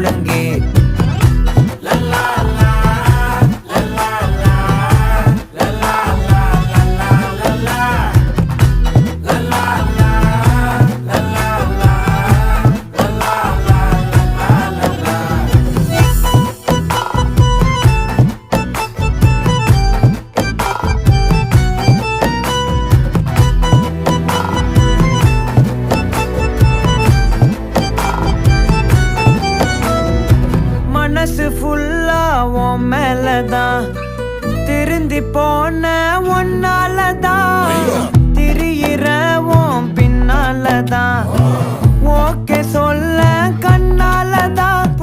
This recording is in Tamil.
முழங்கு. மனசு ஃபுல்லா உன் மேலதான், திருந்தி போன ஒன்னாலதான், திரியிற உன் பின்னாலதான், ஓகே சொல்ல கண்ணாலதான்,